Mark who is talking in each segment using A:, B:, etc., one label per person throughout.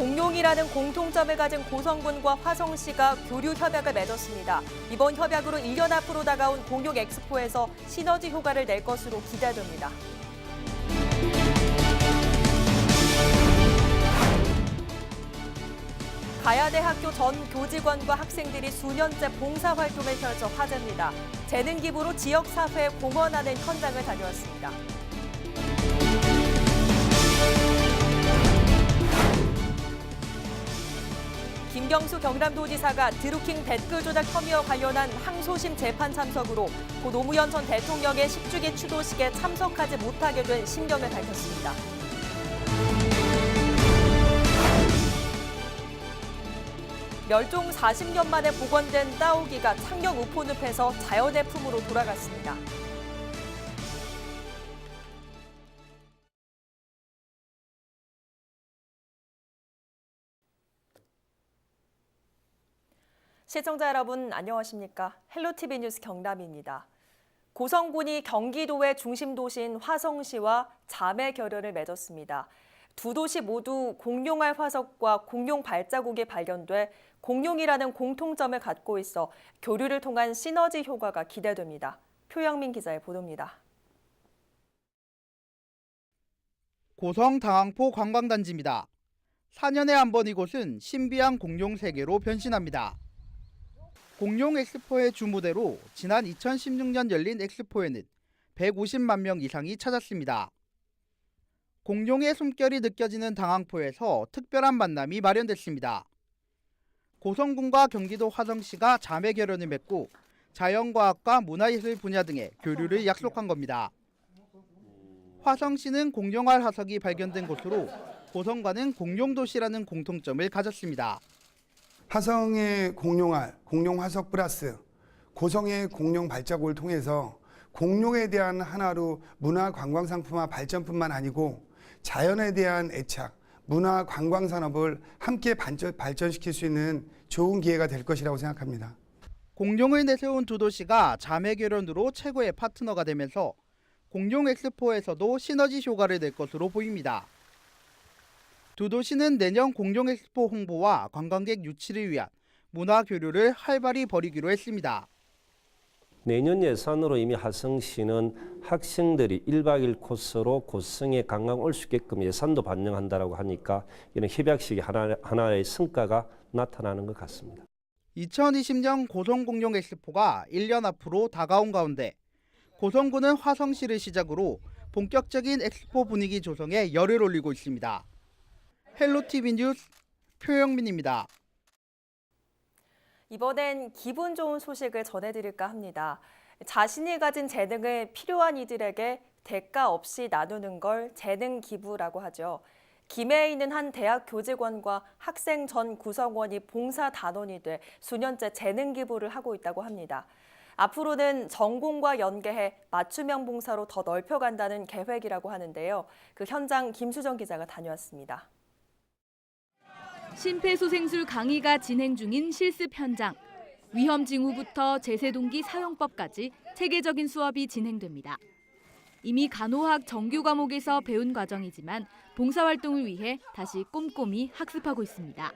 A: 공룡이라는 공통점을 가진 고성군과 화성시가 교류 협약을 맺었습니다. 이번 협약으로 1년 앞으로 다가온 공룡 엑스포에서 시너지 효과를 낼 것으로 기대됩니다. 가야대학교 전 교직원과 학생들이 수년째 봉사활동을 펼쳐 화제입니다. 재능 기부로 지역사회에 공헌하는 현장을 다녀왔습니다. 김경수 경남도지사가 드루킹 댓글 조작 혐의와 관련한 항소심 재판 참석으로 고 노무현 전 대통령의 10주기 추도식에 참석하지 못하게 된 심경을 밝혔습니다. 멸종 40년 만에 복원된 따오기가 창녕 우포늪에서 자연의 품으로 돌아갔습니다. 시청자 여러분 안녕하십니까? 헬로티비 뉴스 경남입니다. 고성군이 경기도의 중심 도시인 화성시와 자매 결연을 맺었습니다. 두 도시 모두 공룡알 화석과 공룡 발자국이 발견돼 공룡이라는 공통점을 갖고 있어 교류를 통한 시너지 효과가 기대됩니다. 표영민 기자의 보도입니다.
B: 고성 당항포 관광단지입니다. 4년에 한 번 이곳은 신비한 공룡 세계로 변신합니다. 공룡 엑스포의 주무대로 지난 2016년 열린 엑스포에는 150만 명 이상이 찾았습니다. 공룡의 숨결이 느껴지는 당항포에서 특별한 만남이 마련됐습니다. 고성군과 경기도 화성시가 자매 결연을 맺고 자연과학과 문화예술 분야 등의 교류를 약속한 겁니다. 화성시는 공룡알 화석이 발견된 곳으로 고성과는 공룡도시라는 공통점을 가졌습니다.
C: 화성의 공룡알, 공룡 화석 플러스 고성의 공룡 발자국을 통해서 공룡에 대한 하나로 문화 관광 상품화 발전뿐만 아니고 자연에 대한 애착, 문화 관광 산업을 함께 발전시킬 수 있는 좋은 기회가 될 것이라고 생각합니다.
B: 공룡을 내세운 두 도시가 자매 결연으로 최고의 파트너가 되면서 공룡 엑스포에서도 시너지 효과를 낼 것으로 보입니다. 두 도시는 내년 공룡 엑스포 홍보와 관광객 유치를 위한 문화 교류를 활발히 벌이기로 했습니다.
D: 내년 예산으로 이미 화성시는 학생들이 1박 2일 코스로 고성에 관광 올 수 있게끔 예산도 반영한다고 하니까 이런 협약식이 하나의 성과가 나타나는 것 같습니다.
B: 2020년 고성 공룡 엑스포가 1년 앞으로 다가온 가운데 고성군은 화성시를 시작으로 본격적인 엑스포 분위기 조성에 열을 올리고 있습니다. 헬로티비 뉴스 표영민입니다.
A: 이번엔 기분 좋은 소식을 전해드릴까 합니다. 자신이 가진 재능을 필요한 이들에게 대가 없이 나누는 걸 재능 기부라고 하죠. 김해에 있는 한 대학 교직원과 학생 전 구성원이 봉사 단원이 돼 수년째 재능 기부를 하고 있다고 합니다. 앞으로는 전공과 연계해 맞춤형 봉사로 더 넓혀간다는 계획이라고 하는데요. 그 현장 김수정 기자가 다녀왔습니다.
E: 심폐소생술 강의가 진행 중인 실습 현장. 위험 징후부터 제세동기 사용법까지 체계적인 수업이 진행됩니다. 이미 간호학 정규 과목에서 배운 과정이지만 봉사활동을 위해 다시 꼼꼼히 학습하고 있습니다.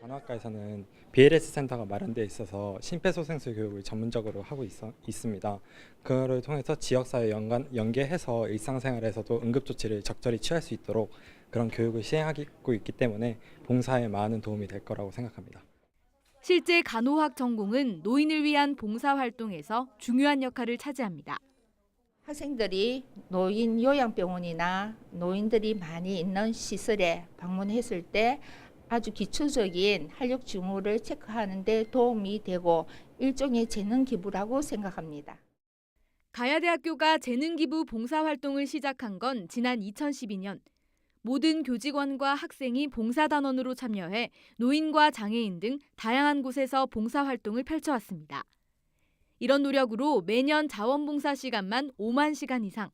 F: 간호학과에서는 BLS 센터가 마련되어 있어서 심폐소생술 교육을 전문적으로 하고 있습니다. 그거를 통해서 지역사회 연계해서 일상생활에서도 응급조치를 적절히 취할 수 있도록 그런 교육을 시행하고 있기 때문에 봉사에 많은 도움이 될 거라고 생각합니다.
E: 실제 간호학 전공은 노인을 위한 봉사활동에서 중요한 역할을 차지합니다.
G: 학생들이 노인 요양병원이나 노인들이 많이 있는 시설에 방문했을 때 아주 기초적인 활력 징후를 체크하는 데 도움이 되고 일종의 재능 기부라고 생각합니다.
E: 가야대학교가 재능 기부 봉사활동을 시작한 건 지난 2012년. 모든 교직원과 학생이 봉사단원으로 참여해 노인과 장애인 등 다양한 곳에서 봉사활동을 펼쳐왔습니다. 이런 노력으로 매년 자원봉사 시간만 5만 시간 이상.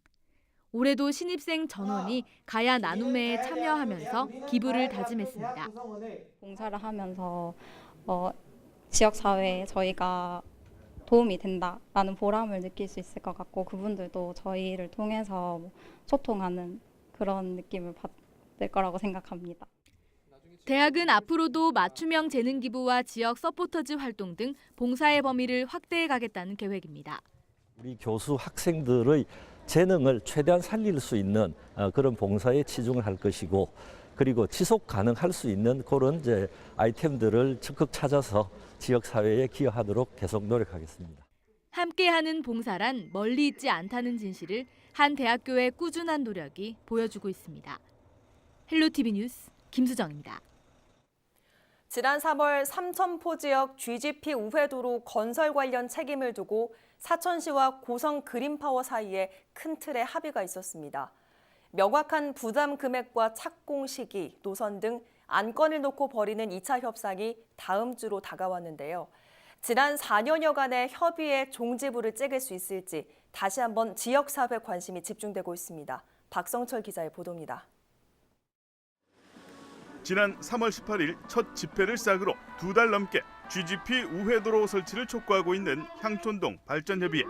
E: 올해도 신입생 전원이 가야 나눔회에 참여하면서 기부를 다짐했습니다.
H: 봉사를 하면서 지역사회에 저희가 도움이 된다라는 보람을 느낄 수 있을 것 같고 그분들도 저희를 통해서 소통하는 그런 느낌을 받을 거라고 생각합니다.
E: 대학은 앞으로도 맞춤형 재능 기부와 지역 서포터즈 활동 등 봉사의 범위를 확대해 가겠다는 계획입니다.
I: 우리 교수 학생들의 재능을 최대한 살릴 수 있는 그런 봉사에 치중을 할 것이고, 그리고 지속 가능할 수 있는 그런 이제 아이템들을 적극 찾아서 지역 사회에 기여하도록 계속 노력하겠습니다.
E: 함께하는 봉사란 멀리 있지 않다는 진실을 한 대학교의 꾸준한 노력이 보여주고 있습니다. 헬로티비 뉴스 김수정입니다.
A: 지난 3월 삼천포 지역 GGP 우회도로 건설 관련 책임을 두고 사천시와 고성 그린파워 사이에 큰 틀의 합의가 있었습니다. 명확한 부담 금액과 착공 시기, 노선 등 안건을 놓고 벌이는 2차 협상이 다음 주로 다가왔는데요. 지난 4년여간의 협의에 종지부를 찍을 수 있을지 다시 한번 지역사회 관심이 집중되고 있습니다. 박성철 기자의 보도입니다.
J: 지난 3월 18일 첫 집회를 시작으로 2달 넘게 GGP 우회도로 설치를 촉구하고 있는 향촌동 발전협의회.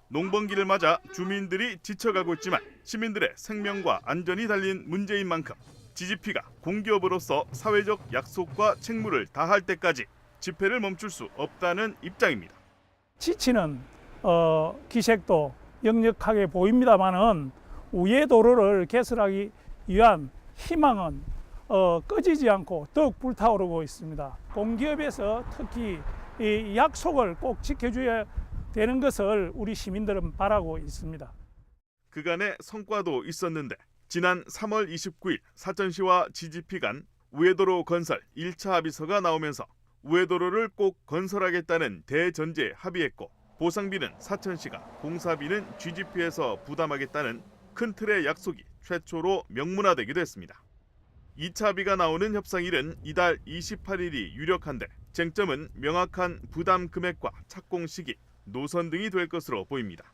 J: 농번기를 맞아 주민들이 지쳐가고 있지만 시민들의 생명과 안전이 달린 문제인 만큼 GGP가 공기업으로서 사회적 약속과 책무를 다할 때까지 집회를 멈출 수 없다는 입장입니다.
K: 지치는 기색도 역력하게 보입니다만은 우회도로를 개설하기 위한 희망은 꺼지지 않고 더욱 불타오르고 있습니다. 공기업에서 특히 이 약속을 꼭 지켜줘야 되는 것을 우리 시민들은 바라고 있습니다.
J: 그간의 성과도 있었는데 지난 3월 29일 사천시와 GGP 간 우회도로 건설 1차 합의서가 나오면서 우회도로를 꼭 건설하겠다는 대전제에 합의했고, 보상비는 사천시가, 공사비는 GGP에서 부담하겠다는 큰 틀의 약속이 최초로 명문화되기도 했습니다. 2차 합의가 나오는 협상일은 이달 28일이 유력한데 쟁점은 명확한 부담 금액과 착공 시기, 노선 등이 될 것으로 보입니다.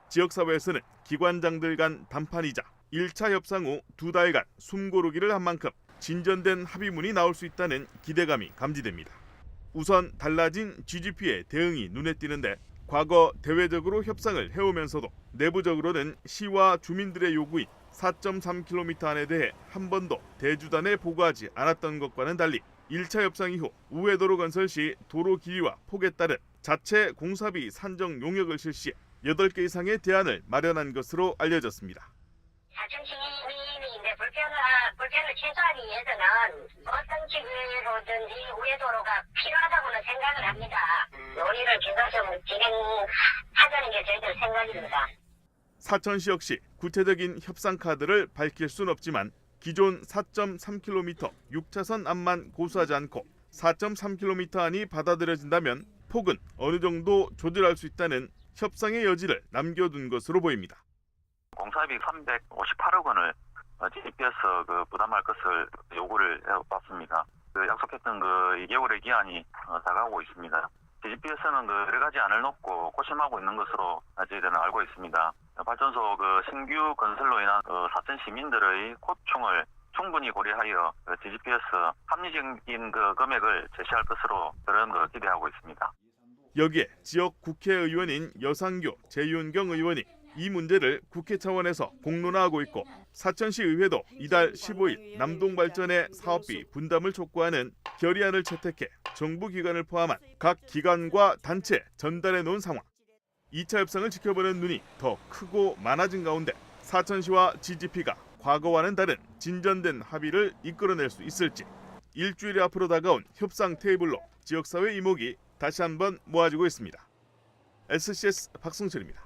J: 지역사회에서는 기관장들 간 담판이자 1차 협상 후 2달간 숨고르기를 한 만큼 진전된 합의문이 나올 수 있다는 기대감이 감지됩니다. 우선 달라진 GGP의 대응이 눈에 띄는데, 과거 대외적으로 협상을 해오면서도 내부적으로는 시와 주민들의 요구인 4.3km 안에 대해 한 번도 대주단에 보고하지 않았던 것과는 달리 1차 협상 이후 우회도로 건설 시 도로 길이와 폭에 따른 자체 공사비 산정 용역을 실시해 8개 이상의 대안을 마련한 것으로 알려졌습니다.
L: 사천 시민이 불편을 최소화하기 위해서는 어떤 기회로든지 우회도로가 필요하다고는 생각을 합니다. 논의를 계속 진행하자는 게 저희들 생각입니다.
J: 사천시 역시 구체적인 협상 카드를 밝힐 순 없지만 기존 4.3km 6차선 안만 고수하지 않고 4.3km 안이 받아들여진다면 폭은 어느 정도 조절할 수 있다는 협상의 여지를 남겨둔 것으로 보입니다.
M: 공사비 358억 원을 GGP에서 부담할 것을 요구를 해봤습니다. 약속했던 2개월의 기한이 다가오고 있습니다. GGP에서는 여러 가지 안을 놓고 고심하고 있는 것으로 저희들은 알고 있습니다. 발전소 신규 건설로 인한 사천 시민들의 고충을 충분히 고려하여 GGP에서 합리적인 금액을 제시할 것으로 그런 기대하고 있습니다.
J: 여기에 지역 국회의원인 여상규, 재윤경 의원이 이 문제를 국회 차원에서 공론화하고 있고, 사천시 의회도 이달 15일 남동발전의 사업비 분담을 촉구하는 결의안을 채택해 정부 기관을 포함한 각 기관과 단체에 전달해 놓은 상황. 2차 협상을 지켜보는 눈이 더 크고 많아진 가운데 사천시와 GGP가 과거와는 다른 진전된 합의를 이끌어낼 수 있을지, 일주일 앞으로 다가온 협상 테이블로 지역사회 이목이 다시 한번 모아지고 있습니다. SCS 박승철입니다.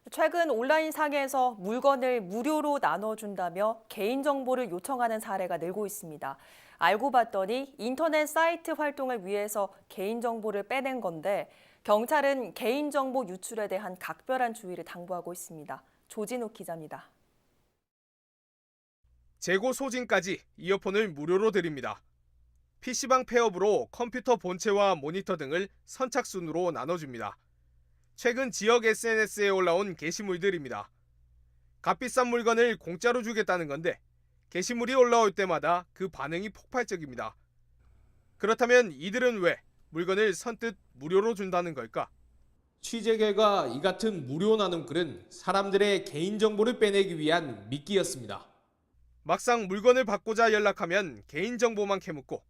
A: 최근 온라인 상에서 물건을 무료로 나눠준다며 개인정보를 요청하는 사례가 늘고 있습니다. 알고 봤더니 인터넷 사이트 활동을 위해서 개인정보를 빼낸 건데, 경찰은 개인정보 유출에 대한 각별한 주의를 당부하고 있습니다. 조진욱 기자입니다.
N: 재고 소진까지 이어폰을 무료로 드립니다. PC방 폐업으로 컴퓨터 본체와 모니터 등을 선착순으로 나눠줍니다. 최근 지역 SNS에 올라온 게시물들입니다. 값비싼 물건을 공짜로 주겠다는 건데 게시물이 올라올 때마다 그 반응이 폭발적입니다. 그렇다면 이들은 왜 물건을 선뜻 무료로 준다는 걸까?
O: 취재 결과 이 같은 무료 나눔글은 사람들의 개인정보를 빼내기 위한 미끼였습니다.
N: 막상 물건을 받고자 연락하면 개인정보만 캐묻고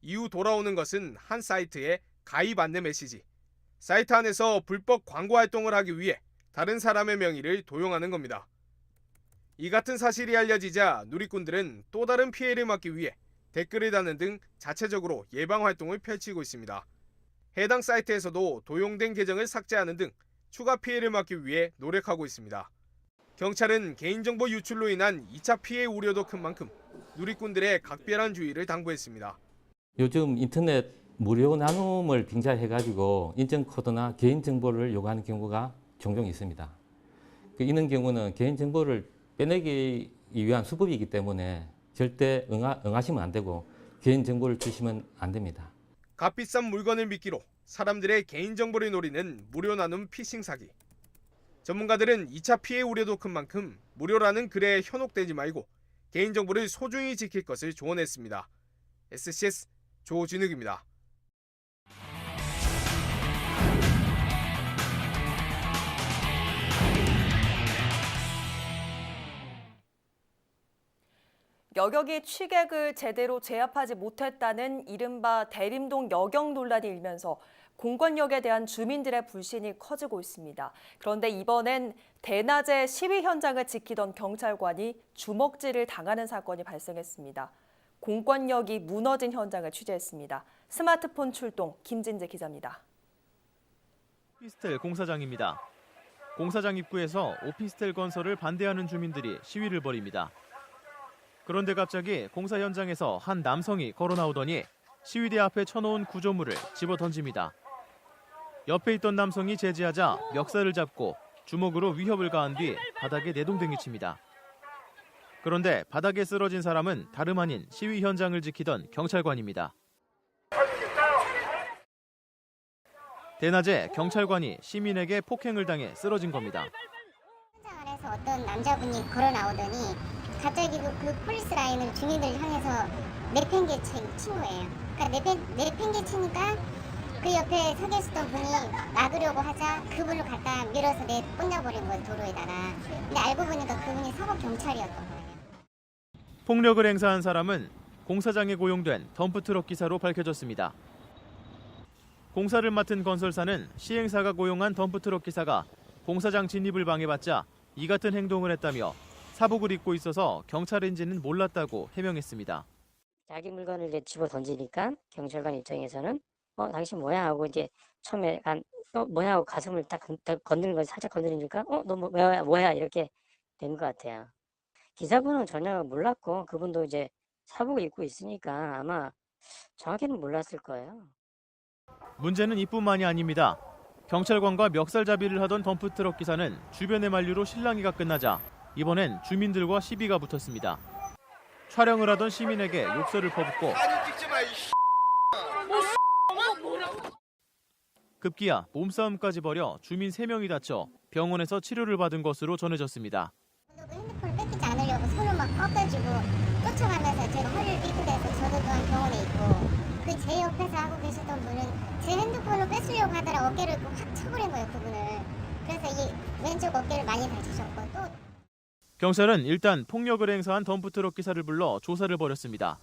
N: 이후 돌아오는 것은 한 사이트의 가입 안내 메시지. 사이트 안에서 불법 광고 활동을 하기 위해 다른 사람의 명의를 도용하는 겁니다. 이 같은 사실이 알려지자 누리꾼들은 또 다른 피해를 막기 위해 댓글을 다는 등 자체적으로 예방 활동을 펼치고 있습니다. 해당 사이트에서도 도용된 계정을 삭제하는 등 추가 피해를 막기 위해 노력하고 있습니다. 경찰은 개인정보 유출로 인한 2차 피해 우려도 큰 만큼 누리꾼들의 각별한 주의를 당부했습니다.
P: 요즘 인터넷 무료 나눔을 빙자해가지고 인증코드나 개인정보를 요구하는 경우가 종종 있습니다. 이런 경우는 개인정보를 빼내기 위한 수법이기 때문에 절대 응하시면 안 되고 개인정보를 주시면 안 됩니다.
N: 값비싼 물건을 미끼로 사람들의 개인정보를 노리는 무료 나눔 피싱 사기. 전문가들은 2차 피해 우려도 큰 만큼 무료라는 글에 현혹되지 말고 개인정보를 소중히 지킬 것을 조언했습니다. SCS 조진욱입니다.
A: 여격이 취객을 제대로 제압하지 못했다는 이른바 대림동 여격 논란이 일면서 공권력에 대한 주민들의 불신이 커지고 있습니다. 그런데 이번엔 대낮에 시위 현장을 지키던 경찰관이 주먹질을 당하는 사건이 발생했습니다. 공권력이 무너진 현장을 취재했습니다. 스마트폰 출동 김진재 기자입니다.
Q: 오피스텔 공사장입니다. 공사장 입구에서 오피스텔 건설을 반대하는 주민들이 시위를 벌입니다. 그런데 갑자기 공사 현장에서 한 남성이 걸어 나오더니 시위대 앞에 쳐놓은 구조물을 집어 던집니다. 옆에 있던 남성이 제지하자 멱살을 잡고 주먹으로 위협을 가한 뒤 바닥에 내동댕이 칩니다. 그런데 바닥에 쓰러진 사람은 다름 아닌 시위 현장을 지키던 경찰관입니다. 대낮에 경찰관이 시민에게 폭행을 당해 쓰러진 겁니다.
R: 현장 안에서 어떤 남자분이 걸어 나오더니 갑자기 그 폴리스 라인을 주민들 향해서 내팽개친 거예요. 그러니까 내팽개치니까 그 옆에 서 계셨던 분이 막으려고 하자 그분을 갖다 밀어서 꽂아버린 거예요, 도로에다가. 근데 알고 보니까 그분이 서부 경찰이었던 거예요.
Q: 폭력을 행사한 사람은 공사장에 고용된 덤프트럭 기사로 밝혀졌습니다. 공사를 맡은 건설사는 시행사가 고용한 덤프트럭 기사가 공사장 진입을 방해받자 이 같은 행동을 했다며 사복을 입고 있어서 경찰인지는 몰랐다고 해명했습니다.
S: 자기 물건을 이제 집어 던지니까 경찰관 입장에서는 당신 뭐야 하고 이제 처음에 뭐야 하고 가슴을 딱 건드는 거 살짝 건드리니까 너 뭐야 이렇게 된 것 같아요. 기사분은 전혀 몰랐고 그분도 이제 사복을 입고 있으니까 아마 정확히는 몰랐을 거예요.
Q: 문제는 이뿐만이 아닙니다. 경찰관과 멱살잡이를 하던 덤프트럭 기사는 주변의 만류로 실랑이가 끝나자 이번엔 주민들과 시비가 붙었습니다. 촬영을 하던 시민에게 욕설을 퍼붓고 급기야 몸싸움까지 벌여 주민 3명이 다쳐 병원에서 치료를 받은 것으로 전해졌습니다.
R: 핸드폰을 뺏기지 않으려고 손을 막 꺾어주고 쫓아가면서 제가 허리를 삐끗해서 저도 또한 병원에 있고 그 제 옆에서 하고 계셨던 분은 제 핸드폰을 뺏으려고 하다가 어깨를 확 쳐버린 거예요, 그분을. 그래서 이 왼쪽 어깨를 많이 다치셨고 또
Q: 경찰은 일단 폭력을 행사한 덤프트럭 기사를 불러 조사를 벌였습니다.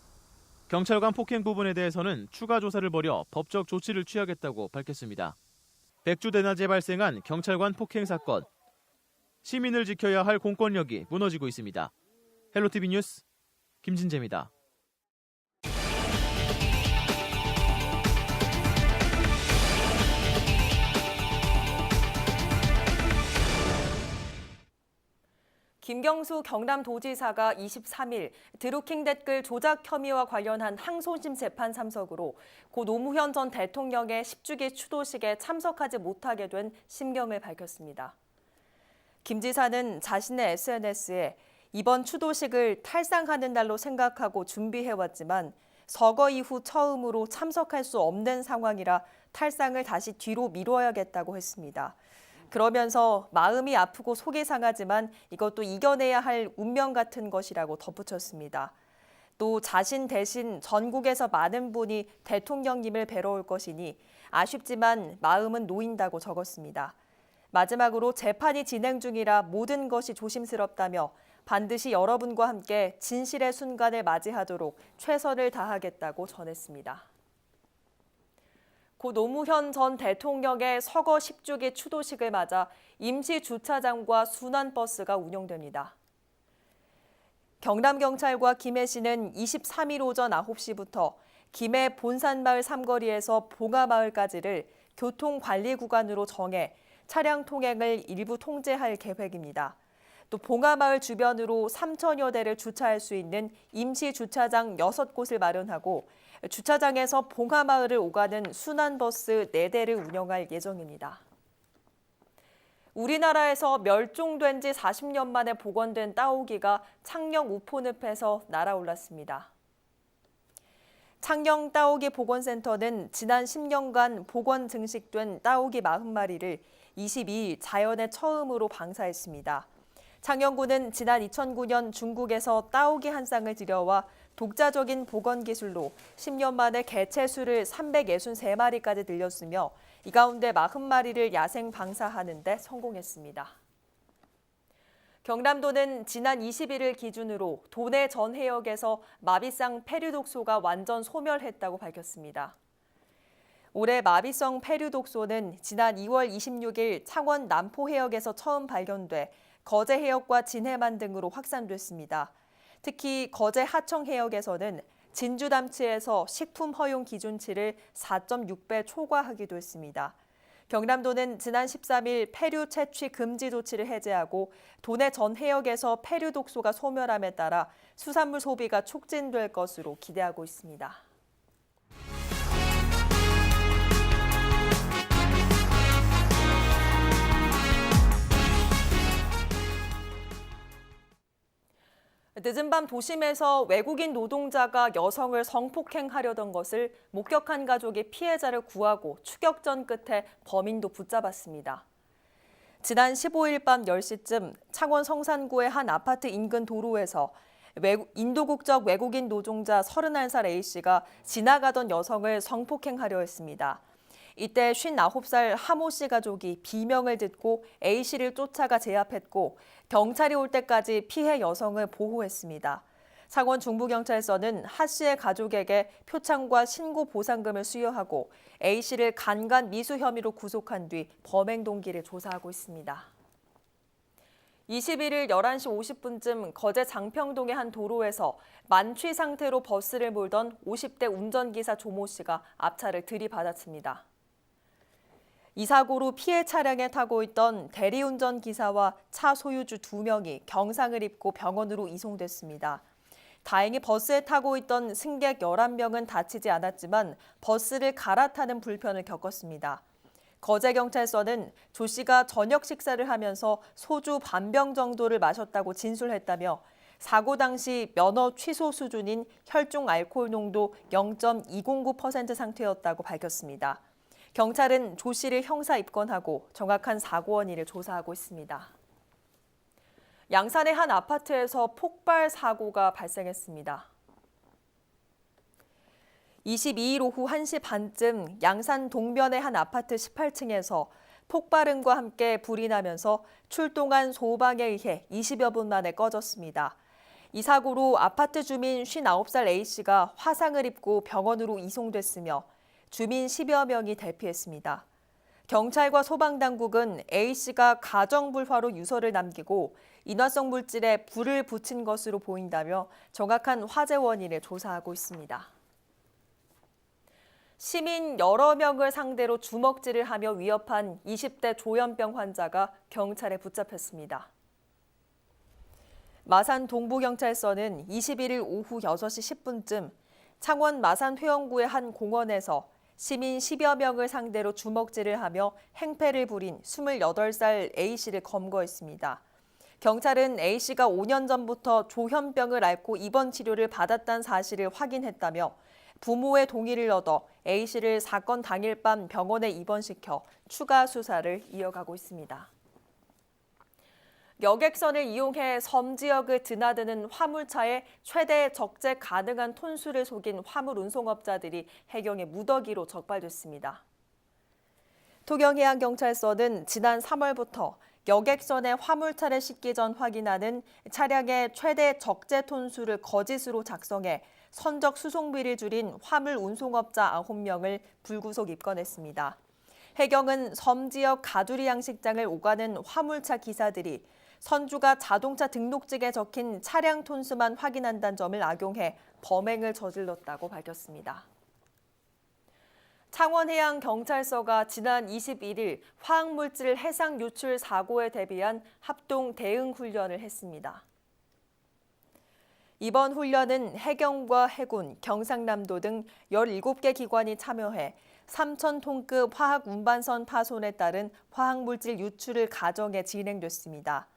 Q: 경찰관 폭행 부분에 대해서는 추가 조사를 벌여 법적 조치를 취하겠다고 밝혔습니다. 백주 대낮에 발생한 경찰관 폭행 사건. 시민을 지켜야 할 공권력이 무너지고 있습니다. 헬로티비 뉴스 김진재입니다.
A: 김경수 경남도지사가 23일 드루킹 댓글 조작 혐의와 관련한 항소심 재판 참석으로 고 노무현 전 대통령의 10주기 추도식에 참석하지 못하게 된 심경을 밝혔습니다. 김 지사는 자신의 SNS에 이번 추도식을 탈상하는 날로 생각하고 준비해왔지만 서거 이후 처음으로 참석할 수 없는 상황이라 탈상을 다시 뒤로 미뤄야겠다고 했습니다. 그러면서 마음이 아프고 속이 상하지만 이것도 이겨내야 할 운명 같은 것이라고 덧붙였습니다. 또 자신 대신 전국에서 많은 분이 대통령님을 뵈러 올 것이니 아쉽지만 마음은 놓인다고 적었습니다. 마지막으로 재판이 진행 중이라 모든 것이 조심스럽다며 반드시 여러분과 함께 진실의 순간을 맞이하도록 최선을 다하겠다고 전했습니다. 고 노무현 전 대통령의 서거 10주기 추도식을 맞아 임시 주차장과 순환버스가 운영됩니다. 경남경찰과 김해시는 23일 오전 9시부터 김해 본산마을 삼거리에서 봉하마을까지를 교통관리구간으로 정해 차량 통행을 일부 통제할 계획입니다. 또 봉하마을 주변으로 3천여 대를 주차할 수 있는 임시 주차장 6곳을 마련하고 주차장에서 봉하마을을 오가는 순환버스 4대를 운영할 예정입니다. 우리나라에서 멸종된 지 40년 만에 복원된 따오기가 창녕 우포늪에서 날아올랐습니다. 창녕 따오기 복원센터는 지난 10년간 복원 증식된 따오기 40마리를 22일 자연에 처음으로 방사했습니다. 창녕군은 지난 2009년 중국에서 따오기 한 쌍을 들여와 독자적인 복원 기술로 10년 만에 개체수를 363마리까지 늘렸으며 이 가운데 40마리를 야생 방사하는 데 성공했습니다. 경남도는 지난 21일 기준으로 도내 전 해역에서 마비성 페류독소가 완전 소멸했다고 밝혔습니다. 올해 마비성 페류독소는 지난 2월 26일 창원 남포 해역에서 처음 발견돼 거제 해역과 진해만 등으로 확산됐습니다. 특히 거제 하청 해역에서는 진주 담치에서 식품 허용 기준치를 4.6배 초과하기도 했습니다. 경남도는 지난 13일 페류 채취 금지 조치를 해제하고 도내 전 해역에서 페류 독소가 소멸함에 따라 수산물 소비가 촉진될 것으로 기대하고 있습니다. 늦은 밤 도심에서 외국인 노동자가 여성을 성폭행하려던 것을 목격한 가족이 피해자를 구하고 추격전 끝에 범인도 붙잡았습니다. 지난 15일 밤 10시쯤 창원 성산구의 한 아파트 인근 도로에서 인도 국적 외국인 노동자 31살 A씨가 지나가던 여성을 성폭행하려 했습니다. 이때 59살 하모 씨 가족이 비명을 듣고 A씨를 쫓아가 제압했고 경찰이 올 때까지 피해 여성을 보호했습니다. 창원 중부경찰서는 하 씨의 가족에게 표창과 신고 보상금을 수여하고 A씨를 간간 미수 혐의로 구속한 뒤 범행 동기를 조사하고 있습니다. 21일 11시 50분쯤 거제 장평동의 한 도로에서 만취 상태로 버스를 몰던 50대 운전기사 조모 씨가 앞차를 들이받아칩니다. 이 사고로 피해 차량에 타고 있던 대리운전 기사와 차 소유주 2명이 경상을 입고 병원으로 이송됐습니다. 다행히 버스에 타고 있던 승객 11명은 다치지 않았지만 버스를 갈아타는 불편을 겪었습니다. 거제경찰서는 조 씨가 저녁 식사를 하면서 소주 반병 정도를 마셨다고 진술했다며 사고 당시 면허 취소 수준인 혈중 알코올 농도 0.209% 상태였다고 밝혔습니다. 경찰은 조 씨를 형사 입건하고 정확한 사고 원인을 조사하고 있습니다. 양산의 한 아파트에서 폭발 사고가 발생했습니다. 22일 오후 1시 반쯤 양산 동면의 한 아파트 18층에서 폭발음과 함께 불이 나면서 출동한 소방에 의해 20여 분 만에 꺼졌습니다. 이 사고로 아파트 주민 59살 A씨가 화상을 입고 병원으로 이송됐으며 주민 10여 명이 대피했습니다. 경찰과 소방당국은 A씨가 가정불화로 유서를 남기고 인화성 물질에 불을 붙인 것으로 보인다며 정확한 화재 원인을 조사하고 있습니다. 시민 여러 명을 상대로 주먹질을 하며 위협한 20대 조현병 환자가 경찰에 붙잡혔습니다. 마산 동부경찰서는 21일 오후 6시 10분쯤 창원 마산 회원구의 한 공원에서 시민 10여 명을 상대로 주먹질을 하며 행패를 부린 28살 A씨를 검거했습니다. 경찰은 A씨가 5년 전부터 조현병을 앓고 입원 치료를 받았다는 사실을 확인했다며 부모의 동의를 얻어 A씨를 사건 당일 밤 병원에 입원시켜 추가 수사를 이어가고 있습니다. 여객선을 이용해 섬 지역을 드나드는 화물차에 최대 적재 가능한 톤수를 속인 화물 운송업자들이 해경의 무더기로 적발됐습니다. 통영해양경찰서는 지난 3월부터 여객선에 화물차를 싣기 전 확인하는 차량의 최대 적재 톤수를 거짓으로 작성해 선적 수송비를 줄인 화물 운송업자 9명을 불구속 입건했습니다. 해경은 섬 지역 가두리 양식장을 오가는 화물차 기사들이 선주가 자동차 등록증에 적힌 차량 톤수만 확인한다는 점을 악용해 범행을 저질렀다고 밝혔습니다. 창원해양경찰서가 지난 21일 화학물질 해상 유출 사고에 대비한 합동 대응 훈련을 했습니다. 이번 훈련은 해경과 해군, 경상남도 등 17개 기관이 참여해 3,000톤급 화학 운반선 파손에 따른 화학물질 유출을 가정해 진행됐습니다.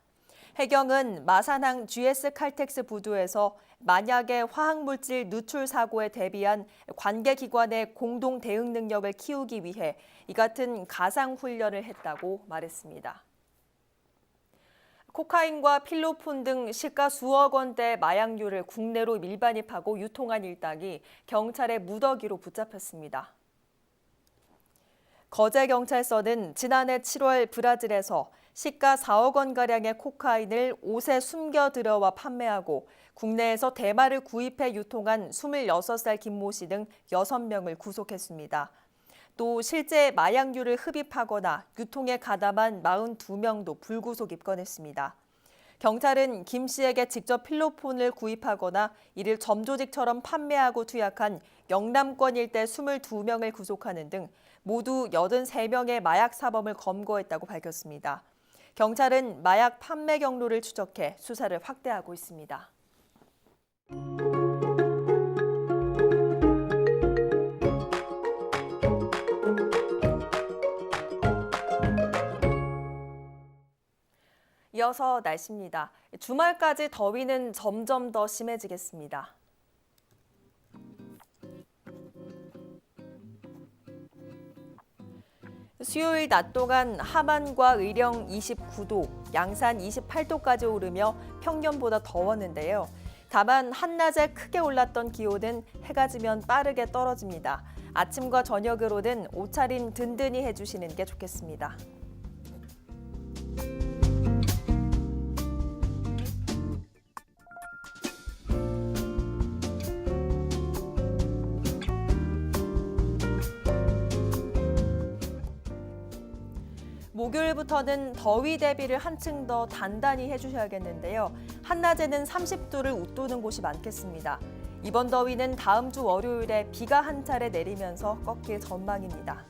A: 해경은 마산항 GS 칼텍스 부두에서 만약의 화학물질 누출 사고에 대비한 관계기관의 공동 대응 능력을 키우기 위해 이 같은 가상 훈련을 했다고 말했습니다. 코카인과 필로폰 등 시가 수억 원대 마약류를 국내로 밀반입하고 유통한 일당이 경찰의 무더기로 붙잡혔습니다. 거제경찰서는 지난해 7월 브라질에서 시가 4억 원가량의 코카인을 옷에 숨겨 들여와 판매하고 국내에서 대마를 구입해 유통한 26살 김모 씨 등 6명을 구속했습니다. 또 실제 마약류를 흡입하거나 유통에 가담한 42명도 불구속 입건했습니다. 경찰은 김 씨에게 직접 필로폰을 구입하거나 이를 점조직처럼 판매하고 투약한 영남권 일대 22명을 구속하는 등 모두 83명의 마약 사범을 검거했다고 밝혔습니다. 경찰은 마약 판매 경로를 추적해 수사를 확대하고 있습니다. 이어서 날씨입니다. 주말까지 더위는 점점 더 심해지겠습니다. 수요일 낮 동안 함안과 의령 29도, 양산 28도까지 오르며 평년보다 더웠는데요. 다만 한낮에 크게 올랐던 기온은 해가 지면 빠르게 떨어집니다. 아침과 저녁으로는 옷차림 든든히 해주시는 게 좋겠습니다. 목요일부터는 더위 대비를 한층 더 단단히 해주셔야겠는데요. 한낮에는 30도를 웃도는 곳이 많겠습니다. 이번 더위는 다음 주 월요일에 비가 한 차례 내리면서 꺾일 전망입니다.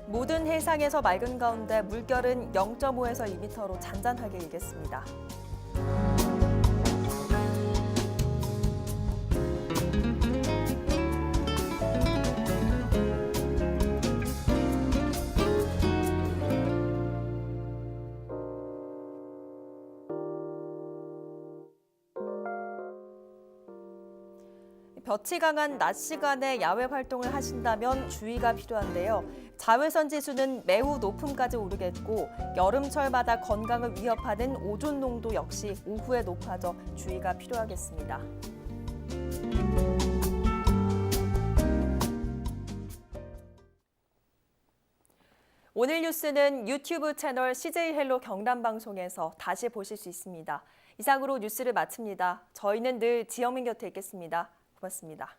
A: 모든 해상에서 맑은 가운데 물결은 0.5에서 2m로 잔잔하게 일겠습니다. 볕이 강한 낮 시간에 야외 활동을 하신다면 주의가 필요한데요. 자외선 지수는 매우 높음까지 오르겠고 여름철마다 건강을 위협하는 오존 농도 역시 오후에 높아져 주의가 필요하겠습니다. 오늘 뉴스는 유튜브 채널 CJ 헬로 경남방송에서 다시 보실 수 있습니다. 이상으로 뉴스를 마칩니다. 저희는 늘 지영민 곁에 있겠습니다. 고맙습니다.